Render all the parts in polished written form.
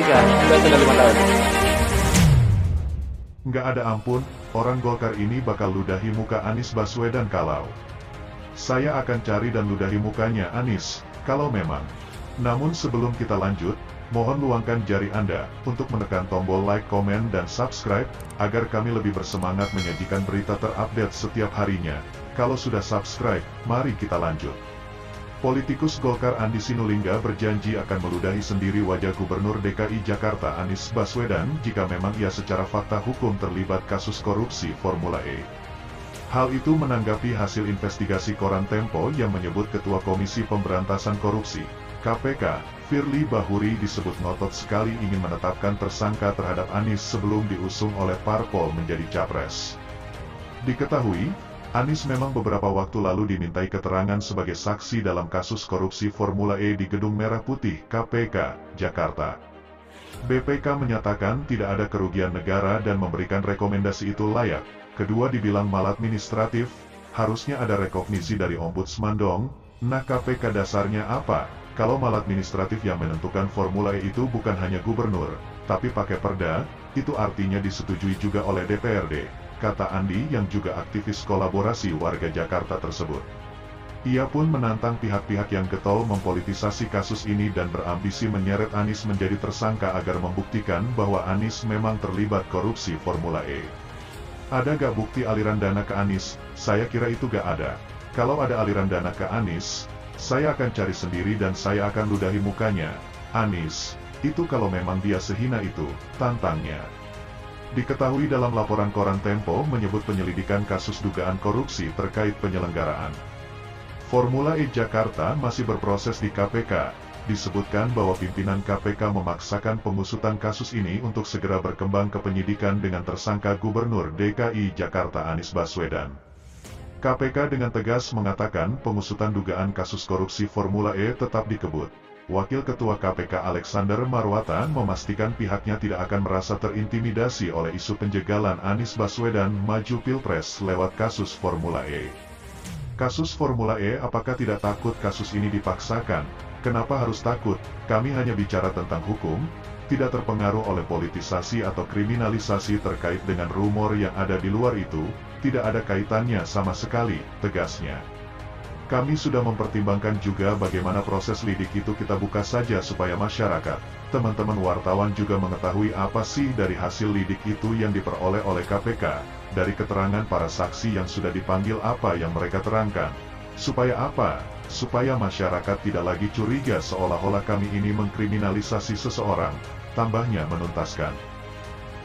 KPK sudah 5 tahun. Nggak ada ampun, orang Golkar ini bakal ludahi muka Anies Baswedan kalau saya akan cari dan ludahi mukanya Anies, kalau memang. Namun sebelum kita lanjut, mohon luangkan jari Anda untuk menekan tombol like, komen, dan subscribe, agar kami lebih bersemangat menyajikan berita terupdate setiap harinya. Kalau sudah subscribe, mari kita lanjut. Politikus Golkar Andi Sinulinga berjanji akan meludahi sendiri wajah Gubernur DKI Jakarta Anies Baswedan jika memang ia secara fakta hukum terlibat kasus korupsi Formula E. Hal itu menanggapi hasil investigasi koran Tempo yang menyebut Ketua Komisi Pemberantasan Korupsi, KPK, Firly Bahuri disebut ngotot sekali ingin menetapkan tersangka terhadap Anies sebelum diusung oleh parpol menjadi capres. Diketahui, Anies memang beberapa waktu lalu dimintai keterangan sebagai saksi dalam kasus korupsi Formula E di Gedung Merah Putih, KPK, Jakarta. BPK menyatakan tidak ada kerugian negara dan memberikan rekomendasi itu layak. Kedua dibilang maladministratif, harusnya ada rekognisi dari Ombudsman dong. Nah, KPK dasarnya apa? Kalau maladministratif yang menentukan Formula E itu bukan hanya gubernur, tapi pakai perda, itu artinya disetujui juga oleh DPRD. Kata Andi yang juga aktivis kolaborasi warga Jakarta tersebut. Ia pun menantang pihak-pihak yang getol mempolitisasi kasus ini dan berambisi menyeret Anies menjadi tersangka agar membuktikan bahwa Anies memang terlibat korupsi Formula E. Ada gak bukti aliran dana ke Anies? Saya kira itu gak ada. Kalau ada aliran dana ke Anies, saya akan cari sendiri dan saya akan ludahi mukanya. Anies, itu kalau memang dia sehina itu, tantangnya. Diketahui dalam laporan koran Tempo menyebut penyelidikan kasus dugaan korupsi terkait penyelenggaraan Formula E Jakarta masih berproses di KPK. Disebutkan bahwa pimpinan KPK memaksakan pengusutan kasus ini untuk segera berkembang ke penyidikan dengan tersangka Gubernur DKI Jakarta Anies Baswedan. KPK dengan tegas mengatakan pengusutan dugaan kasus korupsi Formula E tetap dikebut. Wakil Ketua KPK Alexander Marwata memastikan pihaknya tidak akan merasa terintimidasi oleh isu penjegalan Anies Baswedan maju Pilpres lewat kasus Formula E. Kasus Formula E, apakah tidak takut kasus ini dipaksakan? Kenapa harus takut? Kami hanya bicara tentang hukum, tidak terpengaruh oleh politisasi atau kriminalisasi terkait dengan rumor yang ada di luar itu, tidak ada kaitannya sama sekali, tegasnya. Kami sudah mempertimbangkan juga bagaimana proses lidik itu kita buka saja supaya masyarakat, teman-teman wartawan juga mengetahui apa sih dari hasil lidik itu yang diperoleh oleh KPK, dari keterangan para saksi yang sudah dipanggil apa yang mereka terangkan. Supaya apa? Supaya masyarakat tidak lagi curiga seolah-olah kami ini mengkriminalisasi seseorang, tambahnya menuntaskan.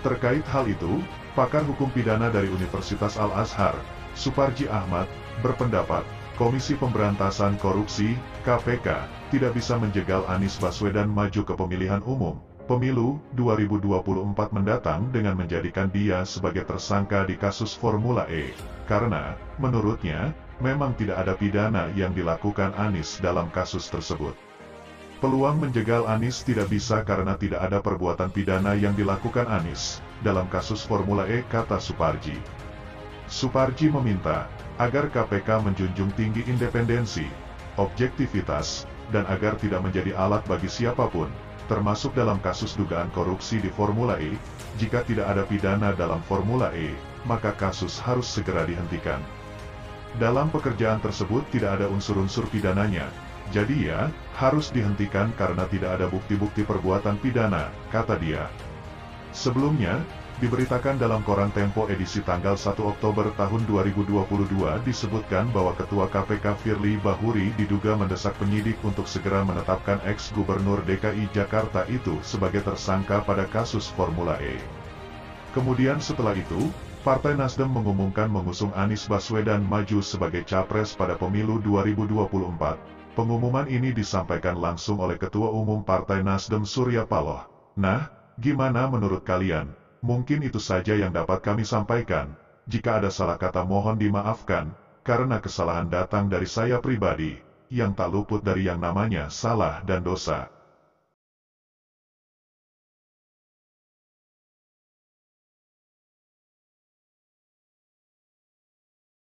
Terkait hal itu, pakar hukum pidana dari Universitas Al-Azhar, Suparji Ahmad, berpendapat, Komisi Pemberantasan Korupsi, KPK, tidak bisa menjegal Anies Baswedan maju ke pemilihan umum, pemilu 2024 mendatang dengan menjadikan dia sebagai tersangka di kasus Formula E, karena, menurutnya, memang tidak ada pidana yang dilakukan Anies dalam kasus tersebut. Peluang menjegal Anies tidak bisa karena tidak ada perbuatan pidana yang dilakukan Anies dalam kasus Formula E, kata Suparji. Suparji meminta agar KPK menjunjung tinggi independensi, objektivitas, dan agar tidak menjadi alat bagi siapapun, termasuk dalam kasus dugaan korupsi di Formula E. Jika tidak ada pidana dalam Formula E, maka kasus harus segera dihentikan. Dalam pekerjaan tersebut tidak ada unsur-unsur pidananya, jadi ya, harus dihentikan karena tidak ada bukti-bukti perbuatan pidana, kata dia. Sebelumnya, diberitakan dalam koran Tempo edisi tanggal 1 Oktober tahun 2022 disebutkan bahwa Ketua KPK Firly Bahuri diduga mendesak penyidik untuk segera menetapkan ex-gubernur DKI Jakarta itu sebagai tersangka pada kasus Formula E. Kemudian setelah itu, Partai Nasdem mengumumkan mengusung Anies Baswedan maju sebagai capres pada pemilu 2024. Pengumuman ini disampaikan langsung oleh Ketua Umum Partai Nasdem Surya Paloh. Nah, gimana menurut kalian? Mungkin itu saja yang dapat kami sampaikan. Jika ada salah kata mohon dimaafkan, karena kesalahan datang dari saya pribadi, yang tak luput dari yang namanya salah dan dosa.